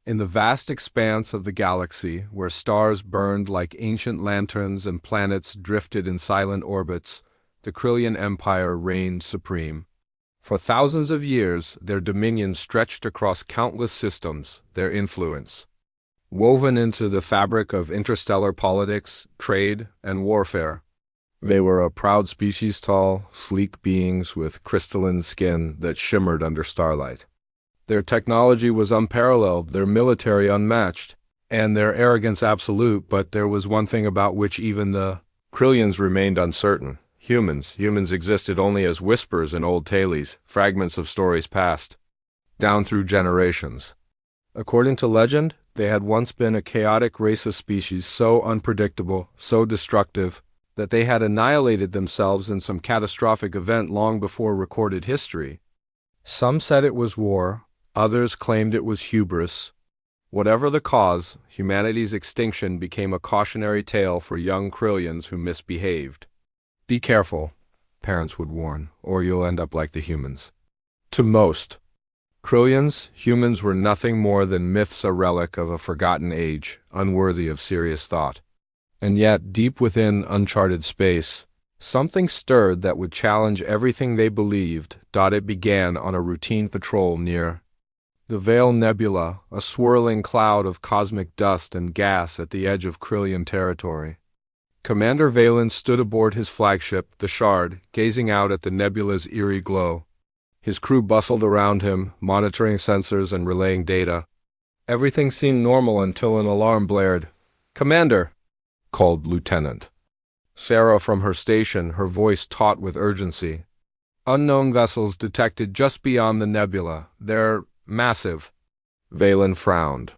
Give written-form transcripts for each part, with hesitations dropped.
In the vast expanse of the galaxy, where stars burned like ancient lanterns and planets drifted in silent orbits, the Krillian Empire reigned supreme. For thousands of years, their dominion stretched across countless systems, their influence woven into the fabric of interstellar politics, trade, and warfare. They were a proud species, tall, sleek beings with crystalline skin that shimmered under starlight. Their technology was unparalleled, their military unmatched, and their arrogance absolute, but there was one thing about which even the Krillians remained uncertain. Humans existed only as whispers in old tales, fragments of stories past, down through generations. According to legend, they had once been a chaotic racist species so unpredictable, so destructive, that they had annihilated themselves in some catastrophic event long before recorded history. Some said it was war, others claimed it was hubris. Whatever the cause, humanity's extinction became a cautionary tale for young Krillians who misbehaved. Be careful, parents would warn, or you'll end up like the humans. To most Krillians, humans were nothing more than myths, a relic of a forgotten age, unworthy of serious thought. And yet, deep within uncharted space, something stirred that would challenge everything they believed. It began on a routine patrol near the Veil Nebula, a swirling cloud of cosmic dust and gas at the edge of Krillian territory. Commander Valen stood aboard his flagship, the Shard, gazing out at the nebula's eerie glow. His crew bustled around him, monitoring sensors and relaying data. Everything seemed normal until an alarm blared. "Commander!" called Lieutenant Sarah from her station, her voice taut with urgency. "Unknown vessels detected just beyond the nebula. They're massive." Valen frowned.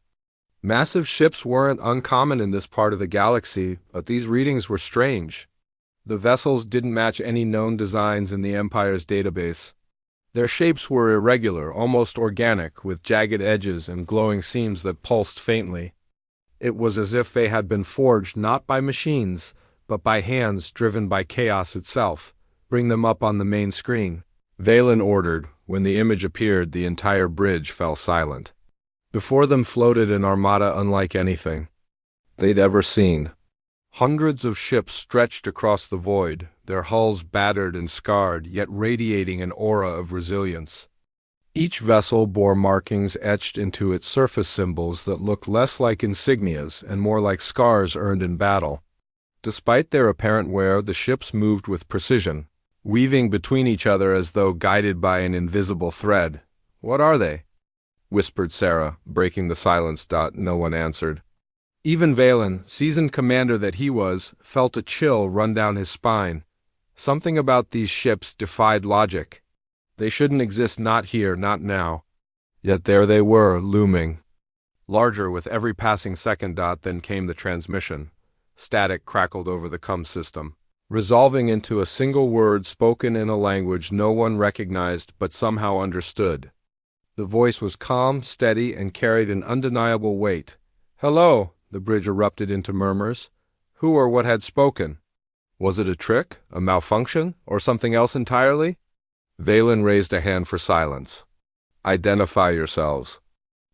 Massive ships weren't uncommon in this part of the galaxy, but these readings were strange. The vessels didn't match any known designs in the Empire's database. Their shapes were irregular, almost organic, with jagged edges and glowing seams that pulsed faintly. It was as if they had been forged not by machines, but by hands driven by chaos itself. "Bring them up on the main screen," Valen ordered. When the image appeared, the entire bridge fell silent. Before them floated an armada unlike anything they'd ever seen. Hundreds of ships stretched across the void, their hulls battered and scarred, yet radiating an aura of resilience. Each vessel bore markings etched into its surface symbols that looked less like insignias and more like scars earned in battle. Despite their apparent wear, the ships moved with precision, weaving between each other as though guided by an invisible thread. "What are they?" whispered Sarah, breaking the silence. No one answered. Even Valen, seasoned commander that he was, felt a chill run down his spine. Something about these ships defied logic. They shouldn't exist, not here, not now. Yet there they were, looming. Larger with every passing second. Then came the transmission. Static crackled over the comm system, resolving into a single word spoken in a language no one recognized but somehow understood. The voice was calm, steady, and carried an undeniable weight. "Hello!" The bridge erupted into murmurs. Who or what had spoken? Was it a trick, a malfunction, or something else entirely? Valen raised a hand for silence. "Identify yourselves,"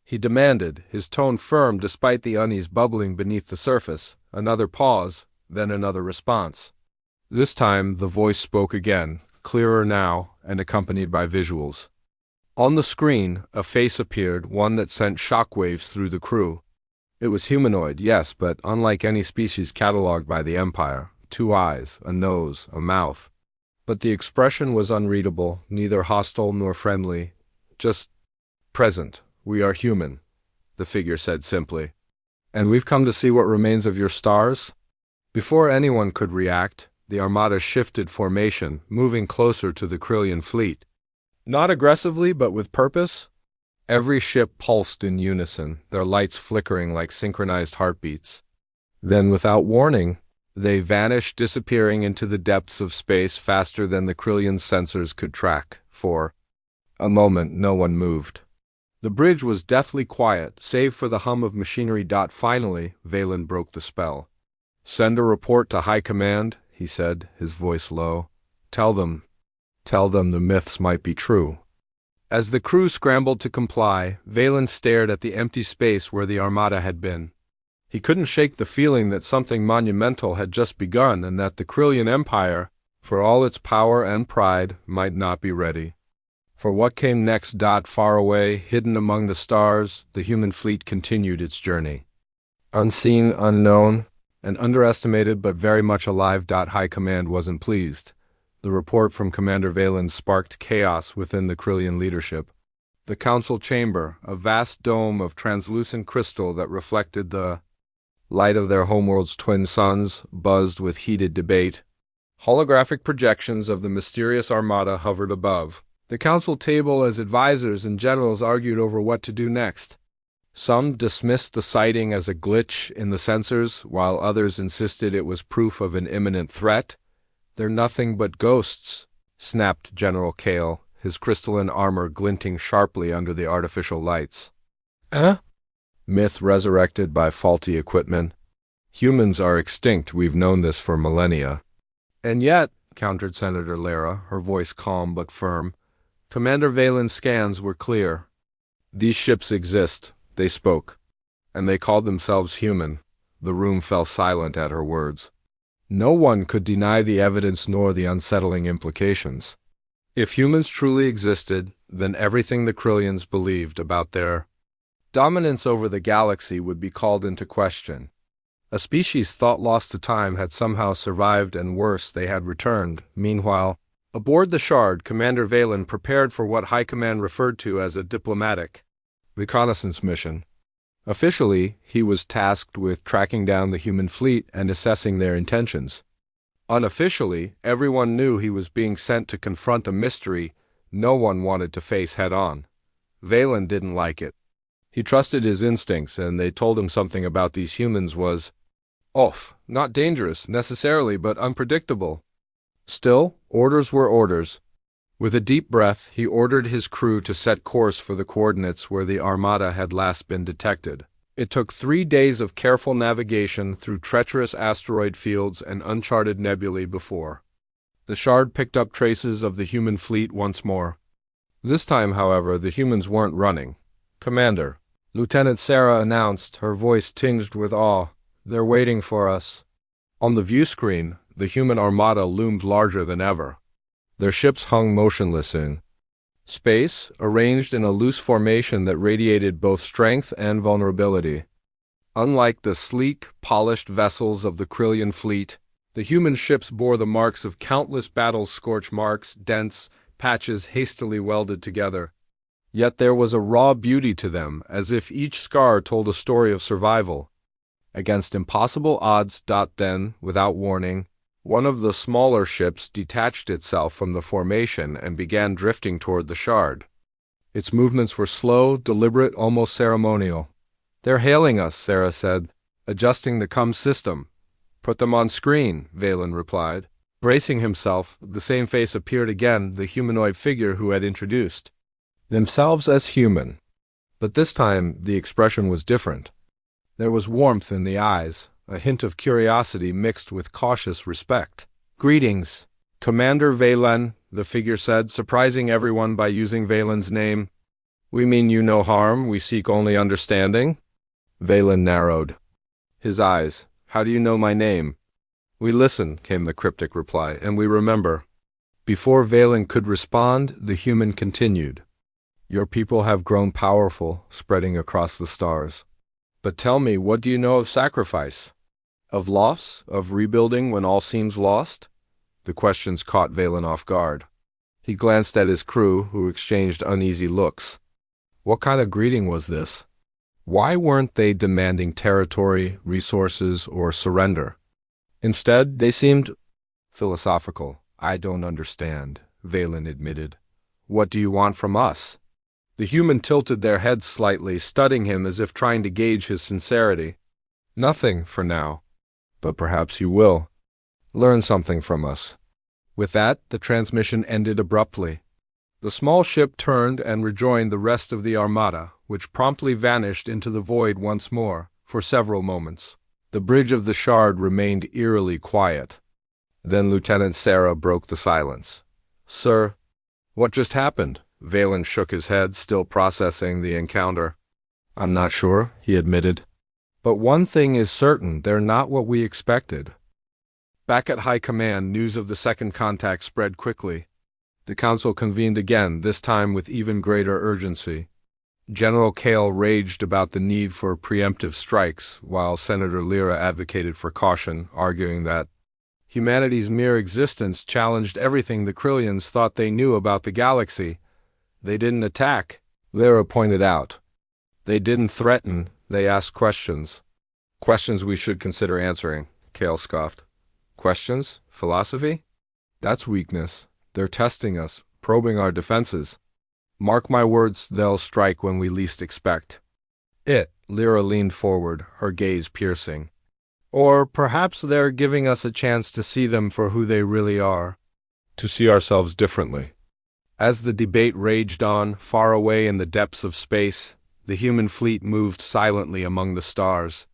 he demanded, his tone firm despite the unease bubbling beneath the surface. Another pause, then another response. This time the voice spoke again, clearer now, and accompanied by visuals. On the screen, a face appeared, one that sent shockwaves through the crew. It was humanoid, yes, but unlike any species catalogued by the Empire. 2 eyes, a nose, a mouth. But the expression was unreadable, neither hostile nor friendly. Just present. "We are human," the figure said simply. "And we've come to see what remains of your stars?" Before anyone could react, the armada shifted formation, moving closer to the Krillian fleet. Not aggressively, but with purpose. Every ship pulsed in unison, their lights flickering like synchronized heartbeats. Then, without warning, they vanished, disappearing into the depths of space faster than the Krillian sensors could track. For a moment, no one moved. The bridge was deathly quiet, save for the hum of machinery. Finally, Valen broke the spell. "Send a report to High Command," he said, his voice low. Tell them the myths might be true. As the crew scrambled to comply, Valen stared at the empty space where the armada had been. He couldn't shake the feeling that something monumental had just begun and that the Krillian Empire, for all its power and pride, might not be ready. For what came next? Far away, hidden among the stars, the human fleet continued its journey. Unseen, unknown, and underestimated but very much alive. High Command wasn't pleased. The report from Commander Valen sparked chaos within the Krillian leadership. The council chamber, a vast dome of translucent crystal that reflected the light of their homeworld's twin suns, buzzed with heated debate. Holographic projections of the mysterious armada hovered above. The council table as advisors and generals argued over what to do next. Some dismissed the sighting as a glitch in the sensors, while others insisted it was proof of an imminent threat. "They're nothing but ghosts," snapped General Kale, his crystalline armor glinting sharply under the artificial lights. Myth resurrected by faulty equipment. "Humans are extinct, we've known this for millennia." "And yet," countered Senator Lara, her voice calm but firm, Commander Valen's scans were clear. "These ships exist," they spoke. "And they called themselves human." The room fell silent at her words. No one could deny the evidence nor the unsettling implications. If humans truly existed, then everything the Krillians believed about their dominance over the galaxy would be called into question. A species thought lost to time had somehow survived, and worse, they had returned. Meanwhile, aboard the Shard, Commander Valen prepared for what High Command referred to as a diplomatic reconnaissance mission. Officially, he was tasked with tracking down the human fleet and assessing their intentions. Unofficially, everyone knew he was being sent to confront a mystery no one wanted to face head-on. Valen didn't like it. He trusted his instincts, and they told him something about these humans was off, not dangerous, necessarily, but unpredictable. Still, orders were orders. With a deep breath, he ordered his crew to set course for the coordinates where the armada had last been detected. It took 3 days of careful navigation through treacherous asteroid fields and uncharted nebulae before the Shard picked up traces of the human fleet once more. This time, however, the humans weren't running. "Commander," Lieutenant Sarah announced, her voice tinged with awe, "they're waiting for us." On the view screen, the human armada loomed larger than ever. Their ships hung motionless in space, arranged in a loose formation that radiated both strength and vulnerability. Unlike the sleek, polished vessels of the Krillian fleet, the human ships bore the marks of countless battle-scorched marks, dents, patches hastily welded together. Yet there was a raw beauty to them, as if each scar told a story of survival. Against impossible odds. Then, without warning, one of the smaller ships detached itself from the formation and began drifting toward the Shard. Its movements were slow, deliberate, almost ceremonial. "They're hailing us," Sarah said, adjusting the comm system. "Put them on screen," Valen replied. Bracing himself, the same face appeared again, the humanoid figure who had introduced themselves as human. But this time, the expression was different. There was warmth in the eyes, a hint of curiosity mixed with cautious respect. "Greetings, Commander Valen," the figure said, surprising everyone by using Valen's name. "We mean you no harm, we seek only understanding." Valen narrowed his eyes. "How do you know my name?" "We listen," came the cryptic reply, "and we remember." Before Valen could respond, the human continued. "Your people have grown powerful, spreading across the stars. But tell me, what do you know of sacrifice? Of loss? Of rebuilding when all seems lost?" The questions caught Valen off guard. He glanced at his crew, who exchanged uneasy looks. What kind of greeting was this? Why weren't they demanding territory, resources, or surrender? Instead, they seemed philosophical. "I don't understand," Valen admitted. "What do you want from us?" The human tilted their heads slightly, studying him as if trying to gauge his sincerity. "Nothing, for now. But perhaps you will learn something from us." With that, the transmission ended abruptly. The small ship turned and rejoined the rest of the armada, which promptly vanished into the void once more, for several moments. The bridge of the Shard remained eerily quiet. Then Lieutenant Sarah broke the silence. "Sir, what just happened?" Valen shook his head, still processing the encounter. I'm not sure, he admitted. But one thing is certain, they're not what we expected. Back at High Command, news of the second contact spread quickly. The Council convened again, this time with even greater urgency. General Kale raged about the need for preemptive strikes, while Senator Lyra advocated for caution, arguing that humanity's mere existence challenged everything the Krillians thought they knew about the galaxy. They didn't attack, Lyra pointed out. They didn't threaten, they asked questions. Questions we should consider answering, Kale scoffed. Questions? Philosophy? That's weakness. They're testing us, probing our defenses. Mark my words, they'll strike when we least expect. Lyra leaned forward, her gaze piercing. Or perhaps they're giving us a chance to see them for who they really are. To see ourselves differently. As the debate raged on, far away in the depths of space, the human fleet moved silently among the stars.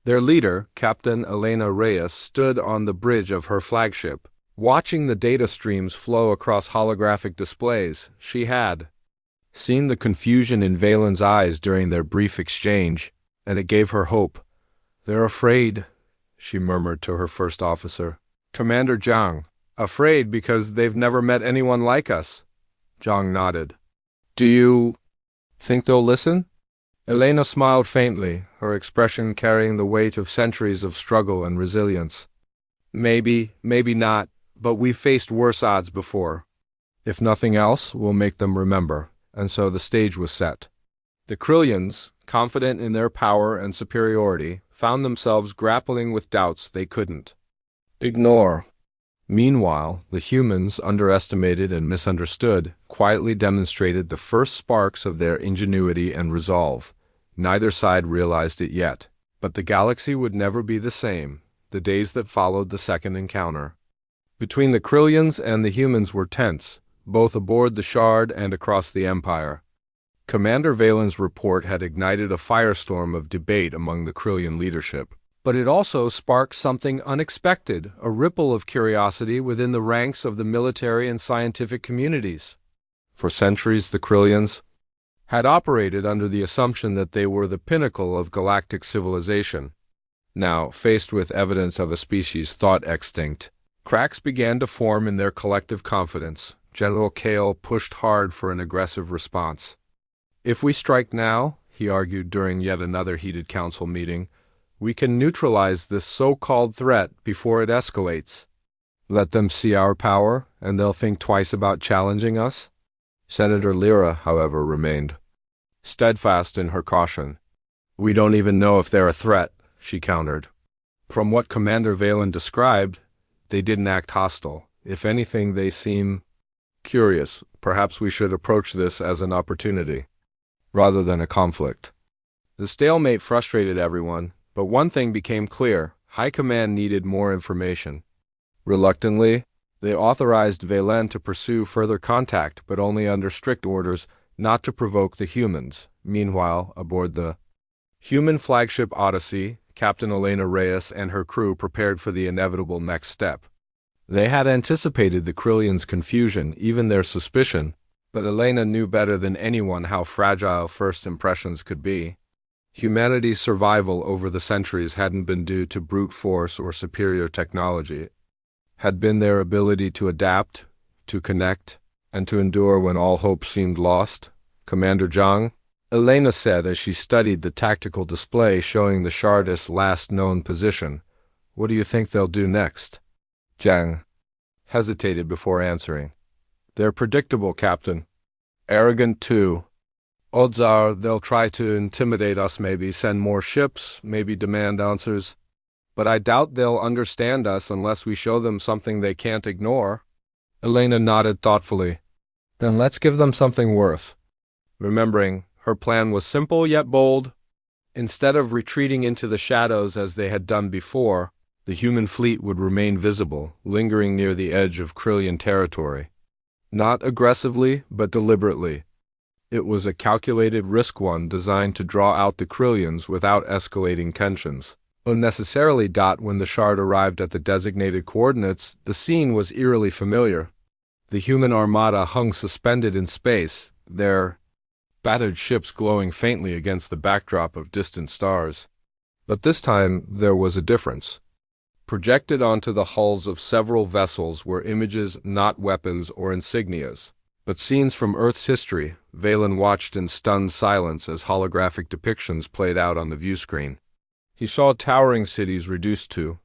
Their leader, Captain Elena Reyes, stood on the bridge of her flagship, watching the data streams flow across holographic displays. She had seen the confusion in Valen's eyes during their brief exchange, and it gave her hope. They're afraid, she murmured to her first officer. Commander Zhang, afraid because they've never met anyone like us. Zhang nodded. Do you think they'll listen? Elena smiled faintly, her expression carrying the weight of centuries of struggle and resilience. Maybe not, but we've faced worse odds before. If nothing else, we'll make them remember. And so the stage was set. The Krillians, confident in their power and superiority, found themselves grappling with doubts they couldn't ignore. Meanwhile, the humans, underestimated and misunderstood, quietly demonstrated the first sparks of their ingenuity and resolve. Neither side realized it yet, but the galaxy would never be the same, the days that followed the second encounter. Between the Krillians and the humans were tense, both aboard the Shard and across the Empire. Commander Valen's report had ignited a firestorm of debate among the Krillian leadership. But it also sparked something unexpected, a ripple of curiosity within the ranks of the military and scientific communities. For centuries, the Krillians had operated under the assumption that they were the pinnacle of galactic civilization. Now, faced with evidence of a species thought extinct, cracks began to form in their collective confidence. General Kale pushed hard for an aggressive response. If we strike now, he argued during yet another heated council meeting, we can neutralize this so-called threat before it escalates. Let them see our power, and they'll think twice about challenging us. Senator Lyra, however, remained steadfast in her caution. We don't even know if they're a threat, she countered. From what Commander Valen described, they didn't act hostile. If anything, they seem curious. Perhaps we should approach this as an opportunity, rather than a conflict. The stalemate frustrated everyone. But one thing became clear, High Command needed more information. Reluctantly, they authorized Valen to pursue further contact, but only under strict orders not to provoke the humans. Meanwhile, aboard the human flagship Odyssey, Captain Elena Reyes and her crew prepared for the inevitable next step. They had anticipated the Krillians' confusion, even their suspicion, but Elena knew better than anyone how fragile first impressions could be. Humanity's survival over the centuries hadn't been due to brute force or superior technology. It had been their ability to adapt, to connect, and to endure when all hope seemed lost. Commander Zhang, Elena said as she studied the tactical display showing the Shardist's last known position. What do you think they'll do next? Zhang hesitated before answering. They're predictable, Captain. Arrogant, too. Odds are they'll try to intimidate us, maybe send more ships, maybe demand answers. But I doubt they'll understand us unless we show them something they can't ignore. Elena nodded thoughtfully. Then let's give them something worth. Remembering, her plan was simple yet bold. Instead of retreating into the shadows as they had done before, the human fleet would remain visible, lingering near the edge of Krillian territory. Not aggressively, but deliberately. It was a calculated risk, one designed to draw out the Krillians without escalating tensions. Unnecessarily. When the Shard arrived at the designated coordinates, the scene was eerily familiar. The human armada hung suspended in space, their battered ships glowing faintly against the backdrop of distant stars. But this time there was a difference. Projected onto the hulls of several vessels were images not weapons or insignias, but scenes from Earth's history. Valen watched in stunned silence as holographic depictions played out on the viewscreen. He saw towering cities reduced to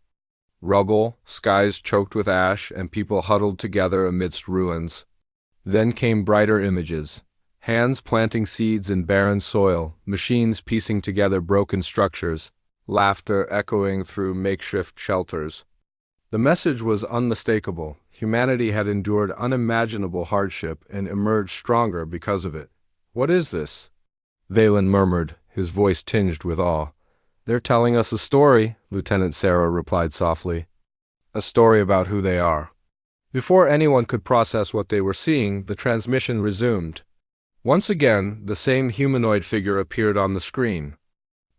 rubble, skies choked with ash, and people huddled together amidst ruins. Then came brighter images. Hands planting seeds in barren soil, machines piecing together broken structures, laughter echoing through makeshift shelters. The message was unmistakable. Humanity had endured unimaginable hardship and emerged stronger because of it. "What is this?" Valen murmured, his voice tinged with awe. "They're telling us a story," Lieutenant Sarah replied softly. "A story about who they are." Before anyone could process what they were seeing, the transmission resumed. Once again, the same humanoid figure appeared on the screen.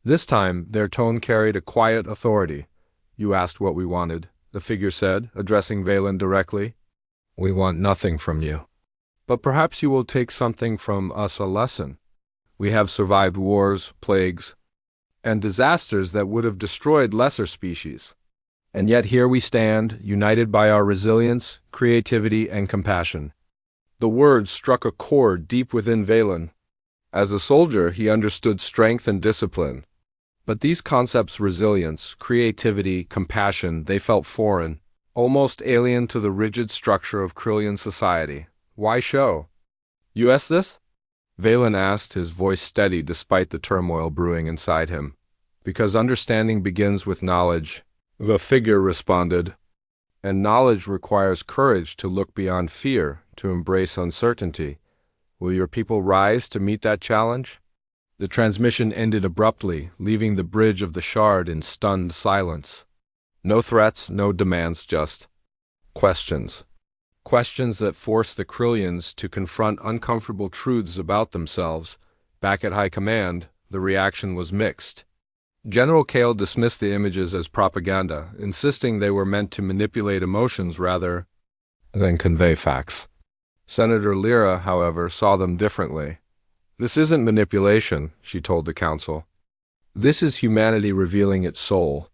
This time, their tone carried a quiet authority. "You asked what we wanted," the figure said, addressing Valen directly. "We want nothing from you. But perhaps you will take something from us, a lesson. We have survived wars, plagues, and disasters that would have destroyed lesser species. And yet here we stand, united by our resilience, creativity, and compassion." The words struck a chord deep within Valen. As a soldier, he understood strength and discipline. But these concepts, resilience, creativity, compassion, they felt foreign, almost alien to the rigid structure of Krillian society. "Why show?" "You asked this?" Valen asked, his voice steady despite the turmoil brewing inside him. "Because understanding begins with knowledge," the figure responded. "And knowledge requires courage to look beyond fear, to embrace uncertainty. Will your people rise to meet that challenge?" The transmission ended abruptly, leaving the bridge of the shard in stunned silence. No threats, no demands, just questions. Questions that forced the Krillians to confront uncomfortable truths about themselves. Back at High Command, the reaction was mixed. General Kale dismissed the images as propaganda, insisting they were meant to manipulate emotions rather than convey facts. Senator Lyra, however, saw them differently. "This isn't manipulation," she told the council. "This is humanity revealing its soul.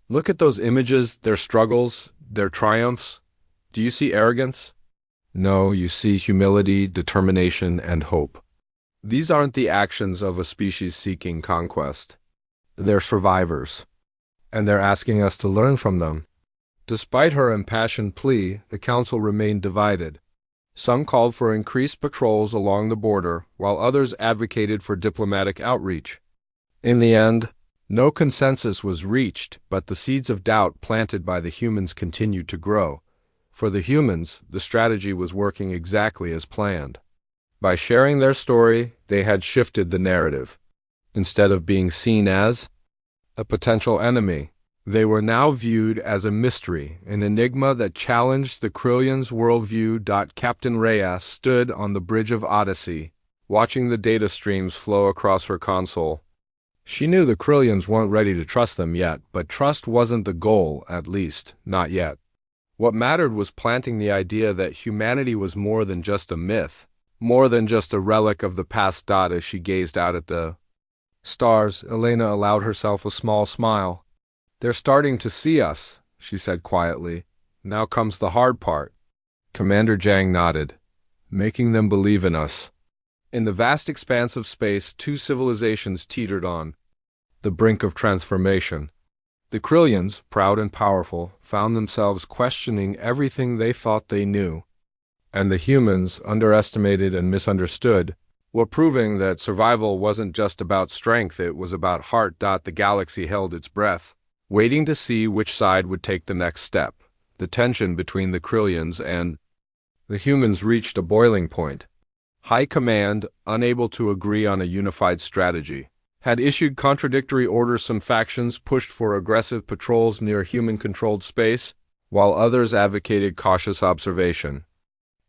Look at those images, their struggles, their triumphs. Do you see arrogance? No, you see humility, determination, and hope. These aren't the actions of a species seeking conquest. They're survivors, and they're asking us to learn from them." Despite her impassioned plea, the council remained divided. Some called for increased patrols along the border, while others advocated for diplomatic outreach. In the end, no consensus was reached, but the seeds of doubt planted by the humans continued to grow. For the humans, the strategy was working exactly as planned. By sharing their story, they had shifted the narrative. Instead of being seen as a potential enemy, they were now viewed as a mystery, an enigma that challenged the Krillians' worldview. Captain Reyes stood on the bridge of Odyssey, watching the data streams flow across her console. She knew the Krillians weren't ready to trust them yet, but trust wasn't the goal, at least, not yet. What mattered was planting the idea that humanity was more than just a myth, more than just a relic of the past. As she gazed out at the stars, Elena allowed herself a small smile. "They're starting to see us," she said quietly. "Now comes the hard part." Commander Jang nodded. "Making them believe in us." In the vast expanse of space, two civilizations teetered on the brink of transformation. The Krillians, proud and powerful, found themselves questioning everything they thought they knew. And the humans, underestimated and misunderstood, were proving that survival wasn't just about strength, it was about heart. The galaxy held its breath, waiting to see which side would take the next step. The tension between the Krillians and the humans reached a boiling point. High Command, unable to agree on a unified strategy, had issued contradictory orders. Some factions pushed for aggressive patrols near human-controlled space, while others advocated cautious observation.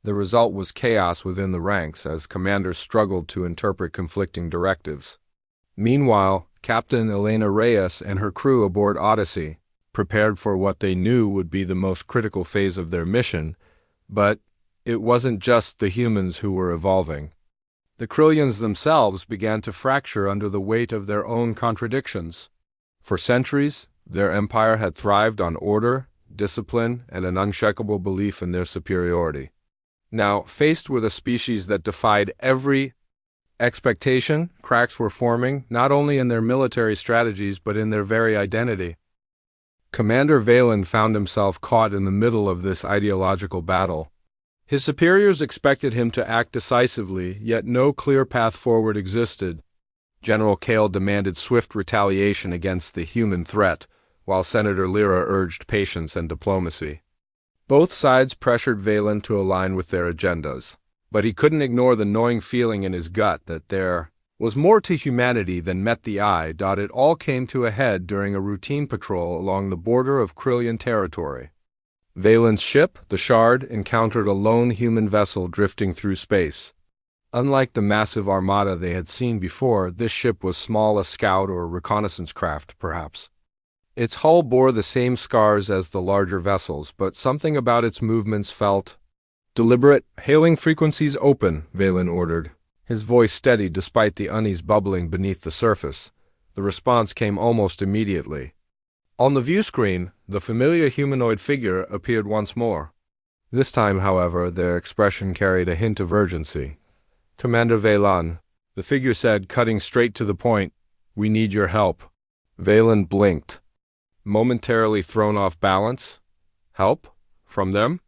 The result was chaos within the ranks as commanders struggled to interpret conflicting directives. Meanwhile, Captain Elena Reyes and her crew aboard Odyssey prepared for what they knew would be the most critical phase of their mission, but It wasn't just the humans who were evolving. The Krillians themselves began to fracture under the weight of their own contradictions. For centuries, their empire had thrived on order, discipline, and an unshakable belief in their superiority. Now, faced with a species that defied every expectation, cracks were forming, not only in their military strategies but in their very identity. Commander Valen found himself caught in the middle of this ideological battle. His superiors expected him to act decisively, yet no clear path forward existed. General Kale demanded swift retaliation against the human threat, while Senator Lyra urged patience and diplomacy. Both sides pressured Valen to align with their agendas, but he couldn't ignore the gnawing feeling in his gut that there was more to humanity than met the eye. It all came to a head during a routine patrol along the border of Krillian territory. Valen's ship, the Shard, encountered a lone human vessel drifting through space. Unlike the massive armada they had seen before, this ship was small, a scout or reconnaissance craft, perhaps. Its hull bore the same scars as the larger vessels, but something about its movements felt deliberate. "Hailing frequencies open," Valen ordered, his voice steady despite the unease bubbling beneath the surface. The response came almost immediately. On the view screen, the familiar humanoid figure appeared once more. This time, however, their expression carried a hint of urgency. "Commander Valen," the figure said, cutting straight to the point, "we need your help." Valen blinked, momentarily thrown off balance. Help? From them?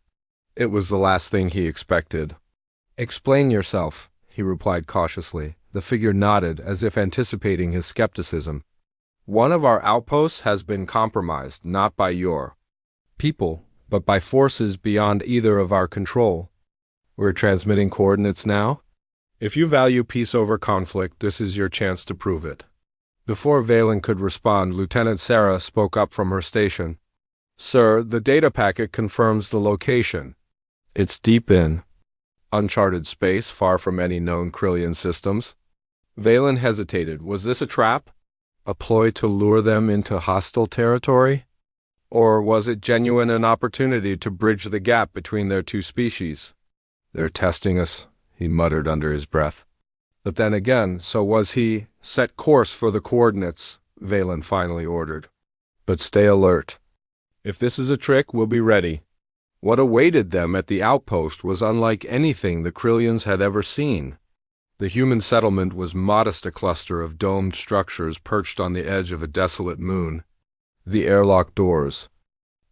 It was the last thing he expected. "Explain yourself," he replied cautiously. The figure nodded, as if anticipating his skepticism. "One of our outposts has been compromised, not by your people, but by forces beyond either of our control. We're transmitting coordinates now. If you value peace over conflict, this is your chance to prove it." Before Valen could respond, Lieutenant Sarah spoke up from her station. "Sir, the data packet confirms the location. It's deep in uncharted space, far from any known Krillian systems." Valen hesitated. Was this a trap? A ploy to lure them into hostile territory? Or was it genuine an opportunity to bridge the gap between their two species? "They're testing us," he muttered under his breath. But then again, so was he. "Set course for the coordinates," Valen finally ordered. "But stay alert. If this is a trick, we'll be ready." What awaited them at the outpost was unlike anything the Krillians had ever seen. The human settlement was modest, a cluster of domed structures perched on the edge of a desolate moon. The airlock doors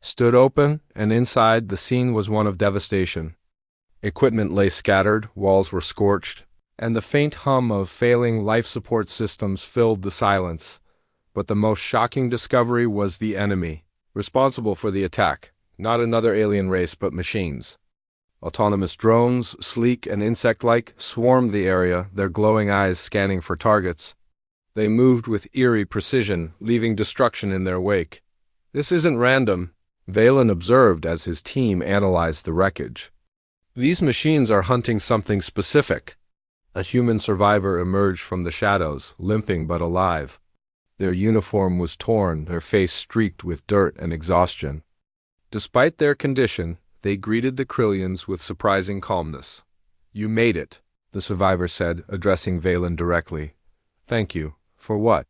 stood open, and inside the scene was one of devastation. Equipment lay scattered, walls were scorched, and the faint hum of failing life support systems filled the silence. But the most shocking discovery was the enemy, responsible for the attack. Not another alien race, but machines. Autonomous drones, sleek and insect-like, swarmed the area, their glowing eyes scanning for targets. They moved with eerie precision, leaving destruction in their wake. "This isn't random," Valen observed as his team analyzed the wreckage. "These machines are hunting something specific." A human survivor emerged from the shadows, limping but alive. Their uniform was torn, their face streaked with dirt and exhaustion. Despite their condition, they greeted the Krillians with surprising calmness. "You made it," the survivor said, addressing Valen directly. "Thank you. For what?"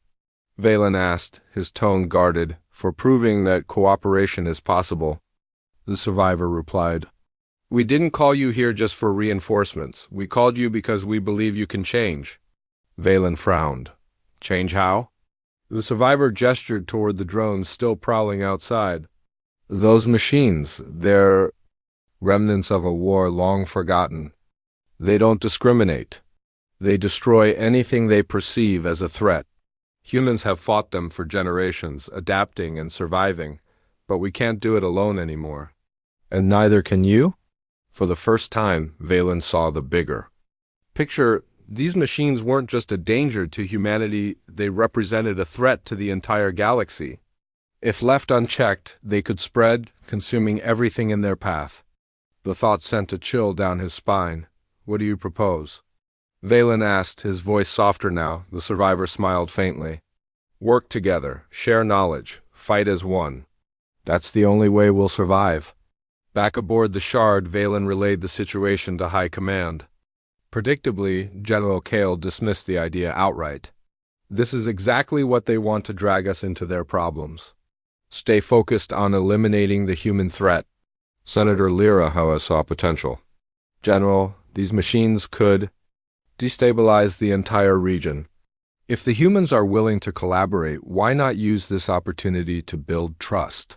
Valen asked, his tone guarded. "For proving that cooperation is possible." The survivor replied, "We didn't call you here just for reinforcements. We called you because we believe you can change." Valen frowned. "Change how?" The survivor gestured toward the drones still prowling outside. "Those machines, they're remnants of a war long forgotten. They don't discriminate. They destroy anything they perceive as a threat. Humans have fought them for generations, adapting and surviving, but we can't do it alone anymore." "And neither can you?" For the first time, Valen saw the bigger picture. These machines weren't just a danger to humanity, they represented a threat to the entire galaxy. If left unchecked, they could spread, consuming everything in their path. The thought sent a chill down his spine. "What do you propose?" Valen asked, his voice softer now. The survivor smiled faintly. "Work together, share knowledge, fight as one. That's the only way we'll survive." Back aboard the Shard, Valen relayed the situation to High Command. Predictably, General Kale dismissed the idea outright. This is exactly what they want to drag us into their problems. Stay focused on eliminating the human threat. Senator Lyra, however, saw potential. General, these machines could destabilize the entire region. If the humans are willing to collaborate, why not use this opportunity to build trust?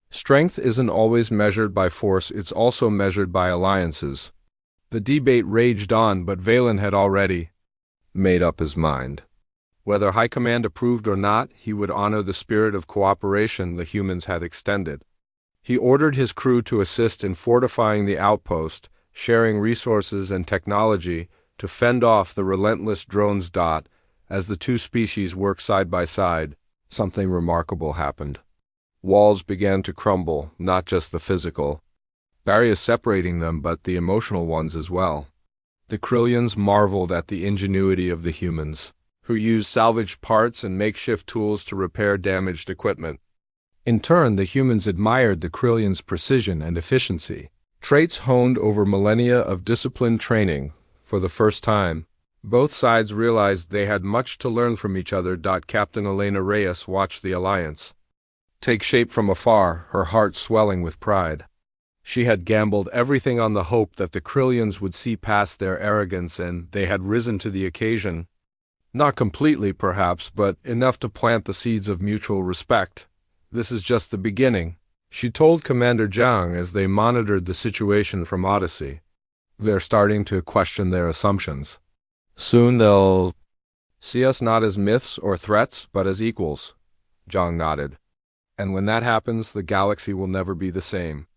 Strength isn't always measured by force, it's also measured by alliances. The debate raged on, but Valen had already made up his mind. Whether High Command approved or not, he would honor the spirit of cooperation the humans had extended. He ordered his crew to assist in fortifying the outpost, sharing resources and technology to fend off the relentless drones. As the two species worked side by side, something remarkable happened. Walls began to crumble, not just the physical barriers separating them, but the emotional ones as well. The Krillians marveled at the ingenuity of the humans, who used salvaged parts and makeshift tools to repair damaged equipment. In turn, the humans admired the Krillians' precision and efficiency, traits honed over millennia of disciplined training. For the first time, both sides realized they had much to learn from each other. Captain Elena Reyes watched the alliance take shape from afar, her heart swelling with pride. She had gambled everything on the hope that the Krillians would see past their arrogance, and they had risen to the occasion. Not completely, perhaps, but enough to plant the seeds of mutual respect. This is just the beginning, she told Commander Zhang as they monitored the situation from Odyssey. They're starting to question their assumptions. Soon they'll see us not as myths or threats, but as equals. Zhang nodded. And when that happens, the galaxy will never be the same.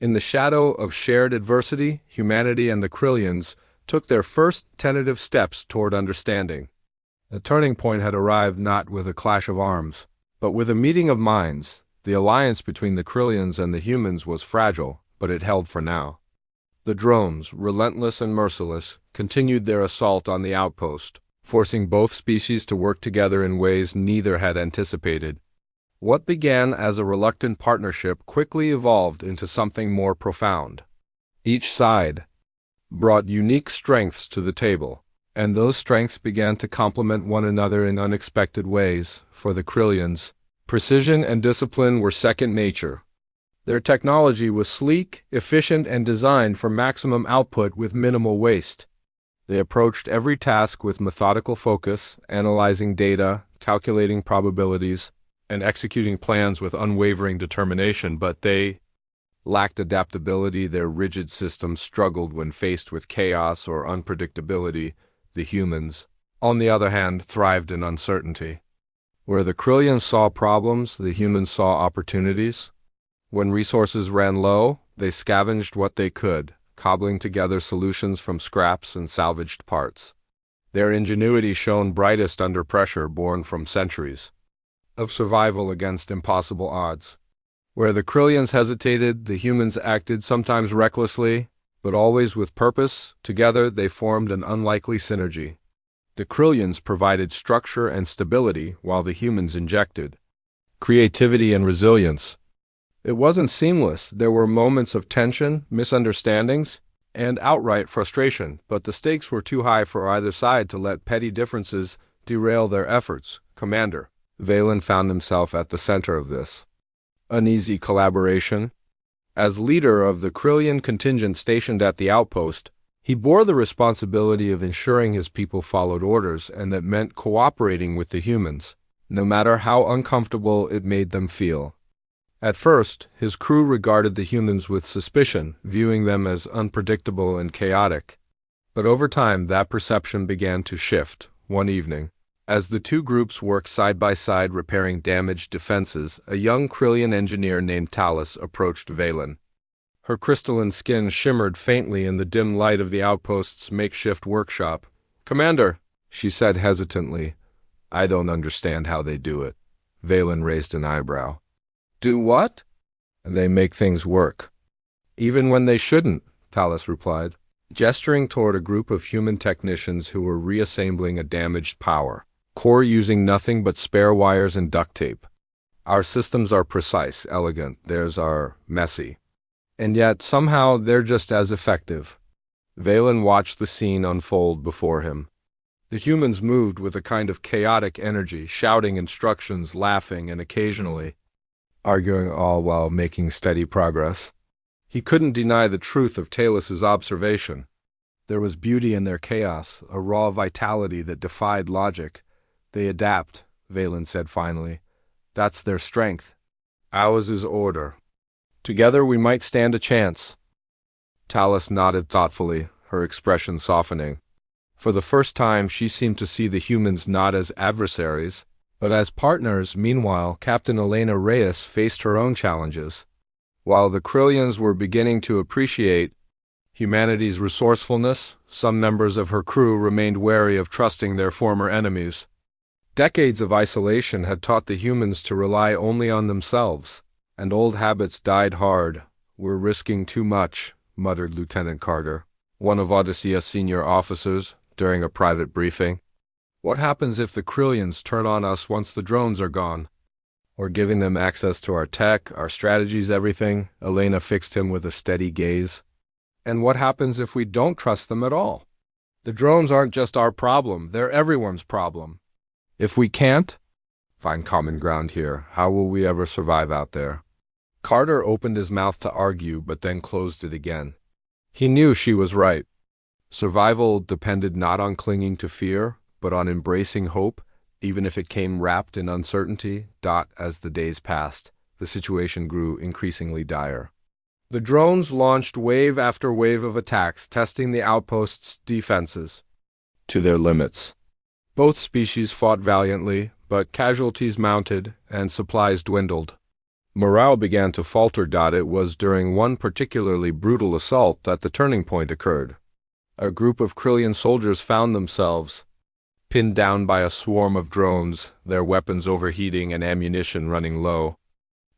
In the shadow of shared adversity, humanity and the Krillians took their first tentative steps toward understanding. The turning point had arrived not with a clash of arms, but with a meeting of minds. The alliance between the Krillians and the humans was fragile, but it held for now. The drones, relentless and merciless, continued their assault on the outpost, forcing both species to work together in ways neither had anticipated. What began as a reluctant partnership quickly evolved into something more profound. Each side brought unique strengths to the table, and those strengths began to complement one another in unexpected ways. For the Krillians, precision and discipline were second nature. Their technology was sleek, efficient, and designed for maximum output with minimal waste. They approached every task with methodical focus, analyzing data, calculating probabilities, and executing plans with unwavering determination, but they lacked adaptability. Their rigid systems struggled when faced with chaos or unpredictability. The humans, on the other hand, thrived in uncertainty. Where the Krillians saw problems, the humans saw opportunities. When resources ran low, they scavenged what they could, cobbling together solutions from scraps and salvaged parts. Their ingenuity shone brightest under pressure born from centuries of survival against impossible odds. Where the Krillians hesitated, the humans acted, sometimes recklessly, but always with purpose. Together they formed an unlikely synergy. The Krillians provided structure and stability, while the humans injected creativity and resilience. It wasn't seamless. There were moments of tension, misunderstandings, and outright frustration, but the stakes were too high for either side to let petty differences derail their efforts. Commander Valen found himself at the center of this uneasy collaboration. As leader of the Krillian contingent stationed at the outpost, he bore the responsibility of ensuring his people followed orders, and that meant cooperating with the humans, no matter how uncomfortable it made them feel. At first, his crew regarded the humans with suspicion, viewing them as unpredictable and chaotic. But over time, that perception began to shift. One evening, as the two groups worked side by side repairing damaged defenses, a young Krillian engineer named Talus approached Valen. Her crystalline skin shimmered faintly in the dim light of the outpost's makeshift workshop. "Commander," she said hesitantly. "I don't understand how they do it." Valen raised an eyebrow. "Do what?" "They make things work." "Even when they shouldn't," Talus replied, gesturing toward a group of human technicians who were reassembling a damaged power core using nothing but spare wires and duct tape. "Our systems are precise, elegant. Theirs are messy." And yet, somehow, they're just as effective. Valen watched the scene unfold before him. The humans moved with a kind of chaotic energy, shouting instructions, laughing, and occasionally arguing, all while making steady progress. He couldn't deny the truth of Talus's observation. There was beauty in their chaos, a raw vitality that defied logic. They adapt, Valen said finally. That's their strength. Ours is order. Together we might stand a chance. Talus nodded thoughtfully, her expression softening. For the first time, she seemed to see the humans not as adversaries, but as partners. Meanwhile, Captain Elena Reyes faced her own challenges. While the Krillians were beginning to appreciate humanity's resourcefulness, some members of her crew remained wary of trusting their former enemies. Decades of isolation had taught the humans to rely only on themselves, and old habits died hard. We're risking too much, muttered Lieutenant Carter, one of Odyssea's senior officers, during a private briefing. What happens if the Krillians turn on us once the drones are gone? Or giving them access to our tech, our strategies, everything? Elena fixed him with a steady gaze. And what happens if we don't trust them at all? The drones aren't just our problem, they're everyone's problem. If we can't find common ground here, how will we ever survive out there? Carter opened his mouth to argue, but then closed it again. He knew she was right. Survival depended not on clinging to fear, but on embracing hope, even if it came wrapped in uncertainty. As the days passed, the situation grew increasingly dire. The drones launched wave after wave of attacks, testing the outposts' defenses to their limits. Both species fought valiantly, but casualties mounted and supplies dwindled. Morale began to falter. It was during one particularly brutal assault that the turning point occurred. A group of Krillian soldiers found themselves pinned down by a swarm of drones, their weapons overheating and ammunition running low.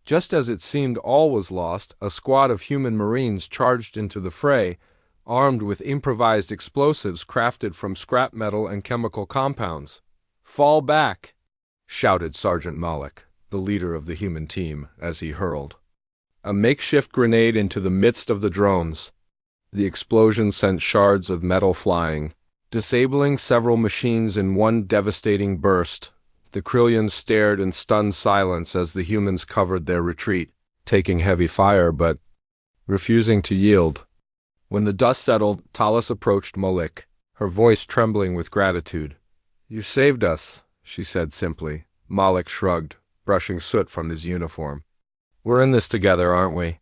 Just as it seemed all was lost, a squad of human marines charged into the fray, armed with improvised explosives crafted from scrap metal and chemical compounds. "Fall back!" shouted Sergeant Malik, the leader of the human team, as he hurled a makeshift grenade into the midst of the drones. The explosion sent shards of metal flying, disabling several machines in one devastating burst. The Krillians stared in stunned silence as the humans covered their retreat, taking heavy fire but refusing to yield. When the dust settled, Talus approached Malik, her voice trembling with gratitude. "You saved us," she said simply. Malik shrugged, brushing soot from his uniform. "We're in this together, aren't we?"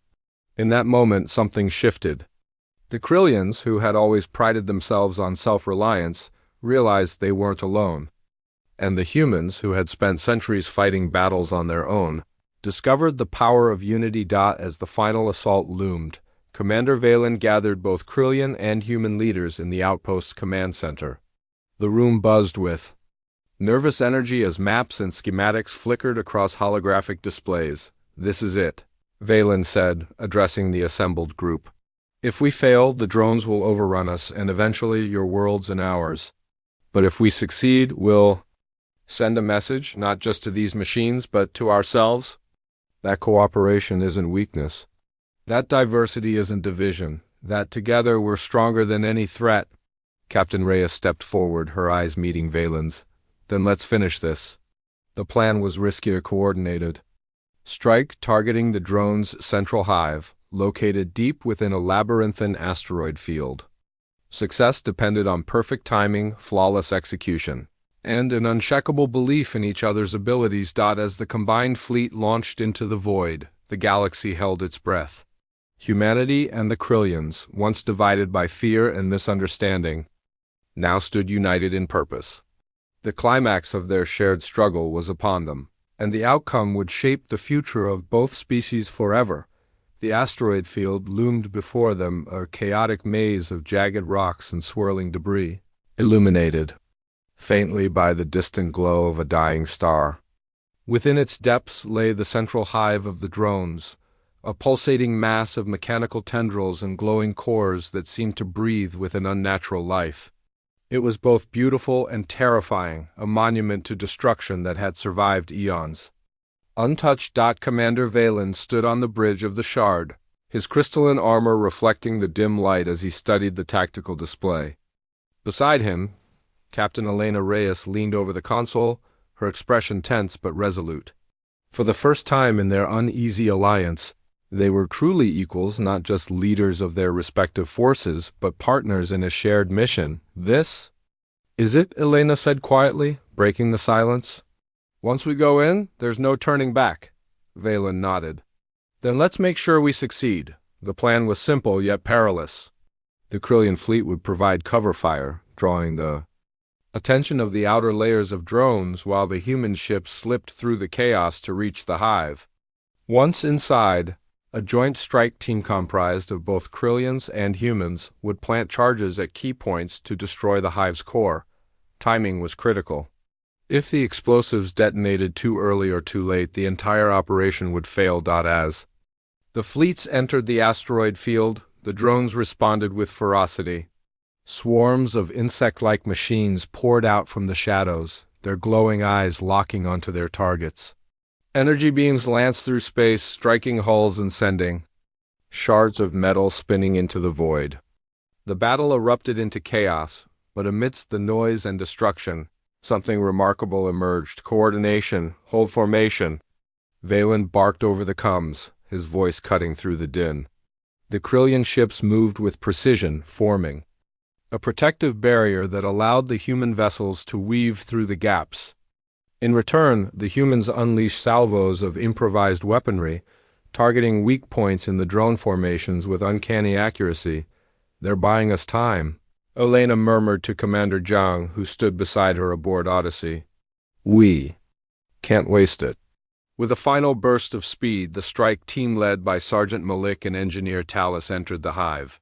In that moment, something shifted. The Krillians, who had always prided themselves on self-reliance, realized they weren't alone. And the humans, who had spent centuries fighting battles on their own, discovered the power of unity. As the final assault loomed, Commander Valen gathered both Krillian and human leaders in the outpost's command center. The room buzzed with nervous energy as maps and schematics flickered across holographic displays. "This is it," Valen said, addressing the assembled group. "If we fail, the drones will overrun us, and eventually your worlds and ours. But if we succeed, we'll send a message, not just to these machines, but to ourselves. That cooperation isn't weakness. That diversity isn't division. That together we're stronger than any threat." Captain Reyes stepped forward, her eyes meeting Valen's. "Then let's finish this." The plan was risky or coordinated. Strike targeting the drone's central hive, located deep within a labyrinthine asteroid field. Success depended on perfect timing, flawless execution, and an unshakable belief in each other's abilities. As the combined fleet launched into the void, the galaxy held its breath. Humanity and the Krillians, once divided by fear and misunderstanding, now stood united in purpose. The climax of their shared struggle was upon them, and the outcome would shape the future of both species forever. The asteroid field loomed before them, a chaotic maze of jagged rocks and swirling debris, illuminated faintly by the distant glow of a dying star. Within its depths lay the central hive of the drones, a pulsating mass of mechanical tendrils and glowing cores that seemed to breathe with an unnatural life. It was both beautiful and terrifying, a monument to destruction that had survived eons. Untouched. Commander Valen stood on the bridge of the shard, his crystalline armor reflecting the dim light as he studied the tactical display. Beside him, Captain Elena Reyes leaned over the console, her expression tense but resolute. For the first time in their uneasy alliance, they were truly equals, not just leaders of their respective forces, but partners in a shared mission. "This is it," Elena said quietly, breaking the silence. "Once we go in, there's no turning back." Valen nodded. "Then let's make sure we succeed." The plan was simple yet perilous. The Krillian fleet would provide cover fire, drawing the attention of the outer layers of drones while the human ships slipped through the chaos to reach the hive. Once inside, a joint strike team comprised of both Krillians and humans would plant charges at key points to destroy the hive's core. Timing was critical. If the explosives detonated too early or too late, the entire operation would fail. As the fleets entered the asteroid field, the drones responded with ferocity. Swarms of insect-like machines poured out from the shadows, their glowing eyes locking onto their targets. Energy beams lanced through space, striking hulls and sending shards of metal spinning into the void. The battle erupted into chaos, but amidst the noise and destruction, something remarkable emerged: coordination, hold formation. Valen barked over the comms, his voice cutting through the din. The Krillian ships moved with precision, forming a protective barrier that allowed the human vessels to weave through the gaps. In return, the humans unleashed salvos of improvised weaponry, targeting weak points in the drone formations with uncanny accuracy. "They're buying us time," Elena murmured to Commander Zhang, who stood beside her aboard Odyssey. "We can't waste it." With a final burst of speed, the strike team led by Sergeant Malik and Engineer Tallis entered the hive.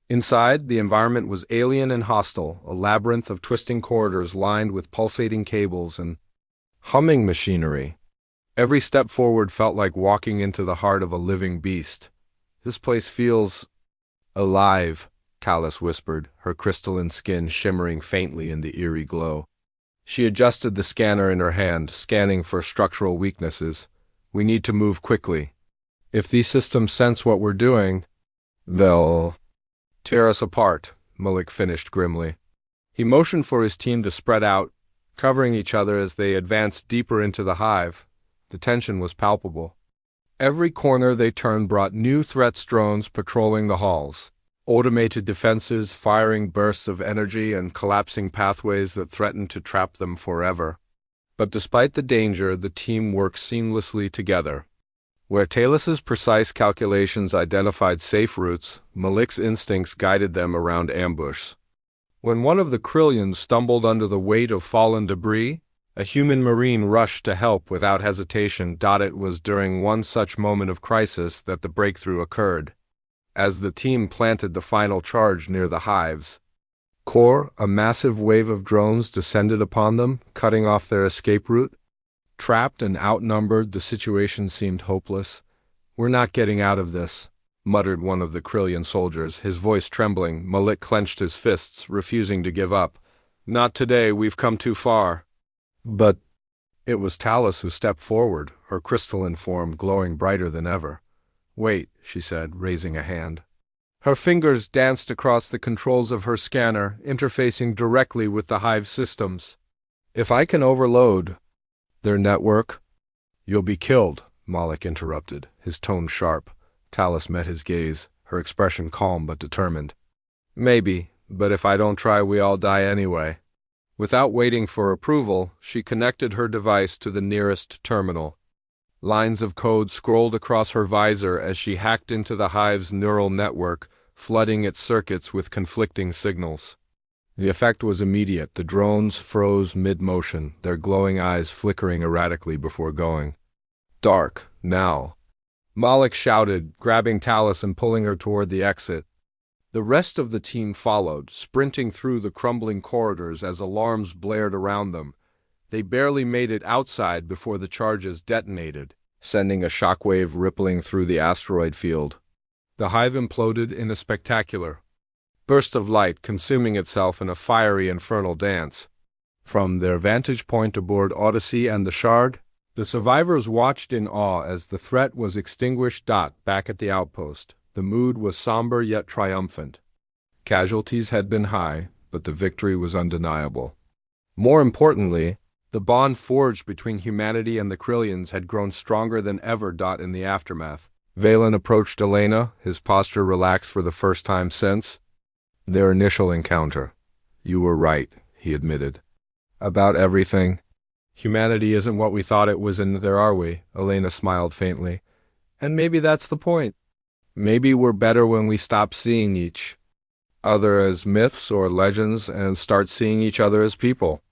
Inside, the environment was alien and hostile, a labyrinth of twisting corridors lined with pulsating cables and humming machinery. Every step forward felt like walking into the heart of a living beast. "This place feels alive," Tallis whispered, her crystalline skin shimmering faintly in the eerie glow. She adjusted the scanner in her hand, scanning for structural weaknesses. "We need to move quickly. If these systems sense what we're doing, they'll tear us apart," Malik finished grimly. He motioned for his team to spread out, covering each other as they advanced deeper into the hive. The tension was palpable. Every corner they turned brought new threats: drones patrolling the halls, automated defenses firing bursts of energy, and collapsing pathways that threatened to trap them forever. But despite the danger, the team worked seamlessly together. Where Tallis's precise calculations identified safe routes, Malik's instincts guided them around ambush. When one of the Krillians stumbled under the weight of fallen debris, a human marine rushed to help without hesitation. It was during one such moment of crisis that the breakthrough occurred. As the team planted the final charge near the hive's core, a massive wave of drones descended upon them, cutting off their escape route. Trapped and outnumbered, the situation seemed hopeless. "We're not getting out of this," muttered one of the Krillian soldiers, his voice trembling. Malik clenched his fists, refusing to give up. "Not today, we've come too far." But it was Tallis who stepped forward, her crystalline form glowing brighter than ever. "Wait," she said, raising a hand. Her fingers danced across the controls of her scanner, interfacing directly with the hive systems. "If I can overload their network—" "You'll be killed," Malik interrupted, his tone sharp. Tallis met his gaze, her expression calm but determined. "Maybe, but if I don't try, we all die anyway." Without waiting for approval, she connected her device to the nearest terminal. Lines of code scrolled across her visor as she hacked into the hive's neural network, flooding its circuits with conflicting signals. The effect was immediate. The drones froze mid-motion, their glowing eyes flickering erratically before going dark. "Now," Malik shouted, grabbing Tallis and pulling her toward the exit. The rest of the team followed, sprinting through the crumbling corridors as alarms blared around them. They barely made it outside before the charges detonated, sending a shockwave rippling through the asteroid field. The hive imploded in a spectacular burst of light, consuming itself in a fiery infernal dance. From their vantage point aboard Odyssey and the Shard, the survivors watched in awe as the threat was extinguished. Back at the outpost, The mood was somber yet triumphant. Casualties had been high, but the victory was undeniable. More importantly, the bond forged between humanity and the Krillians had grown stronger than ever. In the aftermath, Valen approached Elena, his posture relaxed for the first time since their initial encounter. "You were right," he admitted. "About everything. Humanity isn't what we thought it was, and there are we?" Elena smiled faintly. "And maybe that's the point. Maybe we're better when we stop seeing each other as myths or legends and start seeing each other as people."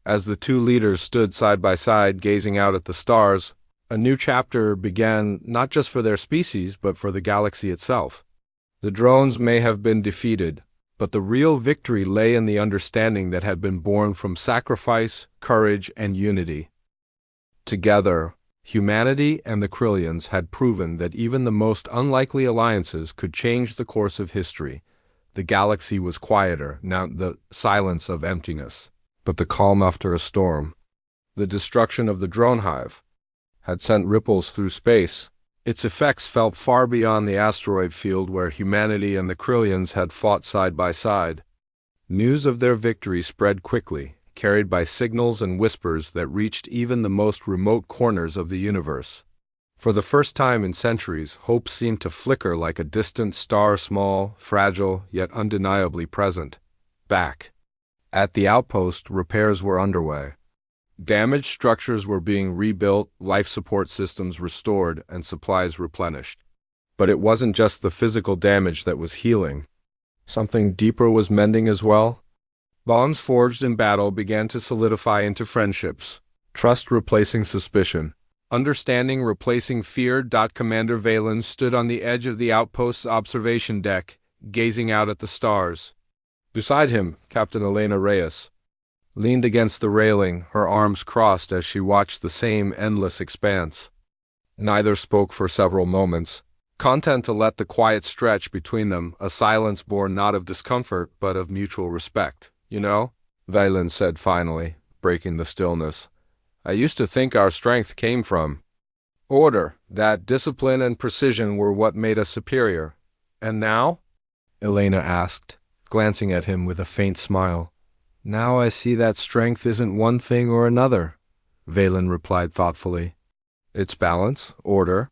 As the two leaders stood side by side gazing out at the stars, a new chapter began, not just for their species but for the galaxy itself. The drones may have been defeated, but the real victory lay in the understanding that had been born from sacrifice, courage, and unity. Together, humanity and the Krillians had proven that even the most unlikely alliances could change the course of history. The galaxy was quieter, now the silence of emptiness, but the calm after a storm. The destruction of the drone hive had sent ripples through space. Its effects felt far beyond the asteroid field where humanity and the Krillians had fought side by side. News of their victory spread quickly, carried by signals and whispers that reached even the most remote corners of the universe. For the first time in centuries, hope seemed to flicker like a distant star, small, fragile, yet undeniably present. Back at the outpost, repairs were underway. Damaged structures were being rebuilt, life support systems restored, and supplies replenished. But it wasn't just the physical damage that was healing. Something deeper was mending as well. Bonds forged in battle began to solidify into friendships, trust replacing suspicion, understanding replacing fear. Commander Valen stood on the edge of the outpost's observation deck, gazing out at the stars. Beside him, Captain Elena Reyes leaned against the railing, her arms crossed as she watched the same endless expanse. Neither spoke for several moments, content to let the quiet stretch between them, a silence born not of discomfort but of mutual respect. "You know," Valen said finally, breaking the stillness, "I used to think our strength came from order, that discipline and precision were what made us superior. And now?" Elena asked, glancing at him with a faint smile. "Now I see that strength isn't one thing or another," Valen replied thoughtfully. "It's balance, order.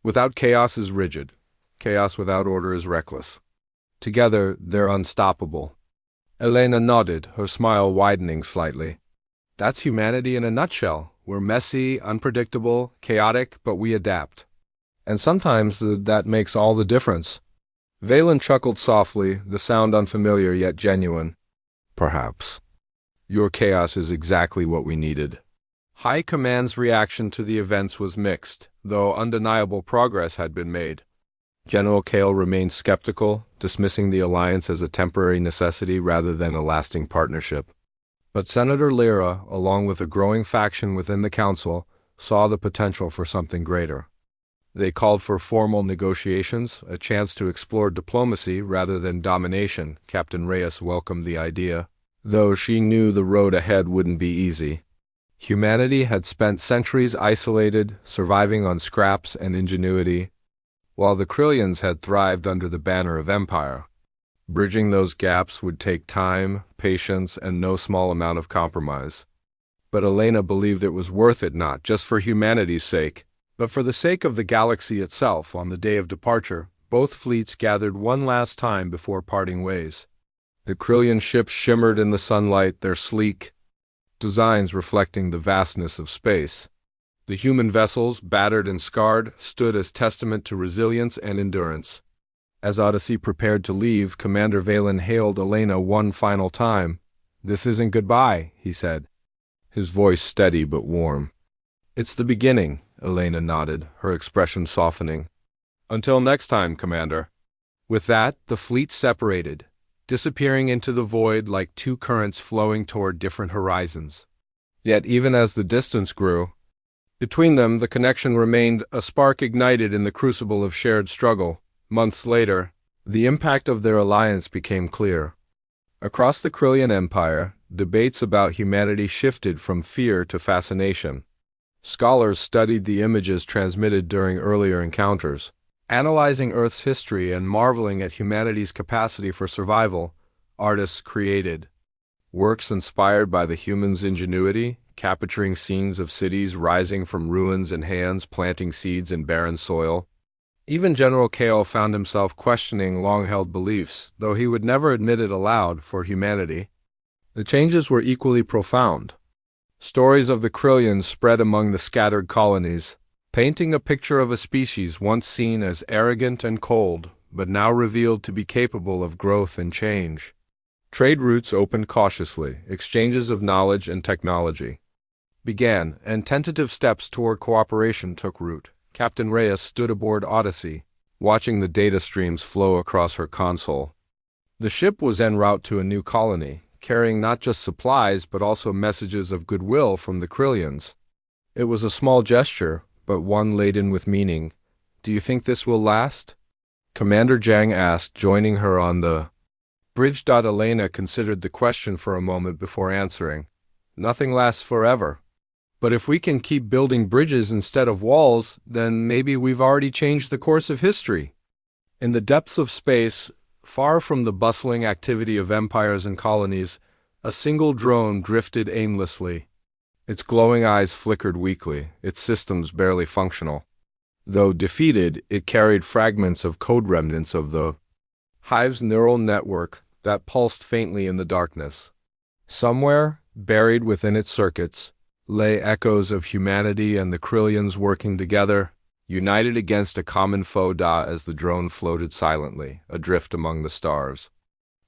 Without chaos is rigid. Chaos without order is reckless. Together, they're unstoppable." Elena nodded, her smile widening slightly. "That's humanity in a nutshell. We're messy, unpredictable, chaotic, but we adapt. And sometimes that makes all the difference." Valen chuckled softly, the sound unfamiliar yet genuine. "Perhaps. Your chaos is exactly what we needed." High Command's reaction to the events was mixed, though undeniable progress had been made. General Kale remained skeptical, dismissing the alliance as a temporary necessity rather than a lasting partnership. But Senator Lyra, along with a growing faction within the council, saw the potential for something greater. They called for formal negotiations, a chance to explore diplomacy rather than domination. Captain Reyes welcomed the idea, though she knew the road ahead wouldn't be easy. Humanity had spent centuries isolated, surviving on scraps and ingenuity, while the Krillians had thrived under the banner of empire. Bridging those gaps would take time, patience, and no small amount of compromise. But Elena believed it was worth it, not just for humanity's sake, but for the sake of the galaxy itself. On the day of departure, both fleets gathered one last time before parting ways. The Krillian ships shimmered in the sunlight, their sleek designs reflecting the vastness of space. The human vessels, battered and scarred, stood as testament to resilience and endurance. As Odyssey prepared to leave, Commander Valen hailed Elena one final time. "This isn't goodbye," he said, his voice steady but warm. "It's the beginning," Elena nodded, her expression softening. "Until next time, Commander." With that, the fleet separated, disappearing into the void like two currents flowing toward different horizons. Yet even as the distance grew, between them the connection remained, a spark ignited in the crucible of shared struggle. Months later, the impact of their alliance became clear. Across the Krillian Empire, debates about humanity shifted from fear to fascination. Scholars studied the images transmitted during earlier encounters, Analyzing Earth's history and marveling at humanity's capacity for survival, artists created works inspired by the humans' ingenuity, capturing scenes of cities rising from ruins and hands planting seeds in barren soil. Even General Kao found himself questioning long-held beliefs, though he would never admit it aloud for humanity. The changes were equally profound. Stories of the Krillians spread among the scattered colonies, painting a picture of a species once seen as arrogant and cold, but now revealed to be capable of growth and change. Trade routes opened cautiously, exchanges of knowledge and technology began, and tentative steps toward cooperation took root. Captain Reyes stood aboard Odyssey, watching the data streams flow across her console. The ship was en route to a new colony, carrying not just supplies but also messages of goodwill from the Krillians. It was a small gesture, but one laden with meaning. "Do you think this will last?" Commander Jang asked, joining her on the bridge. Elena considered the question for a moment before answering. "Nothing lasts forever. But if we can keep building bridges instead of walls, then maybe we've already changed the course of history." In the depths of space, far from the bustling activity of empires and colonies, a single drone drifted aimlessly. Its glowing eyes flickered weakly, its systems barely functional. Though defeated, it carried fragments of code remnants of the Hive's neural network that pulsed faintly in the darkness. Somewhere, buried within its circuits, lay echoes of humanity and the Krillians working together, united against a common foe. As the drone floated silently, adrift among the stars,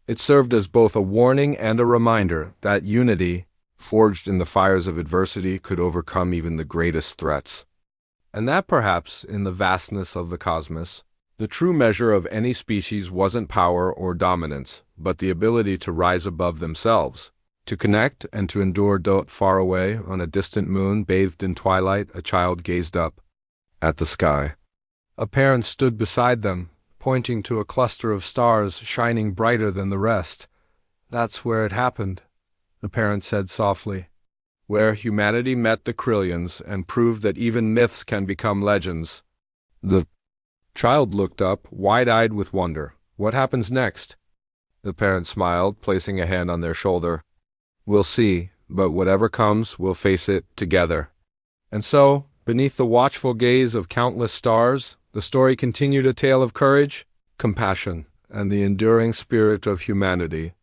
it served as both a warning and a reminder that unity, forged in the fires of adversity, could overcome even the greatest threats. And that perhaps, in the vastness of the cosmos, the true measure of any species wasn't power or dominance, but the ability to rise above themselves, to connect and to endure. Far away, on a distant moon bathed in twilight, a child gazed up at the sky. A parent stood beside them, pointing to a cluster of stars shining brighter than the rest. "That's where it happened," the parent said softly. "Where humanity met the Krillians and proved that even myths can become legends." The child looked up, wide-eyed with wonder. "What happens next?" The parent smiled, placing a hand on their shoulder. "We'll see, but whatever comes, we'll face it together." And so, beneath the watchful gaze of countless stars, the story continued, a tale of courage, compassion, and the enduring spirit of humanity.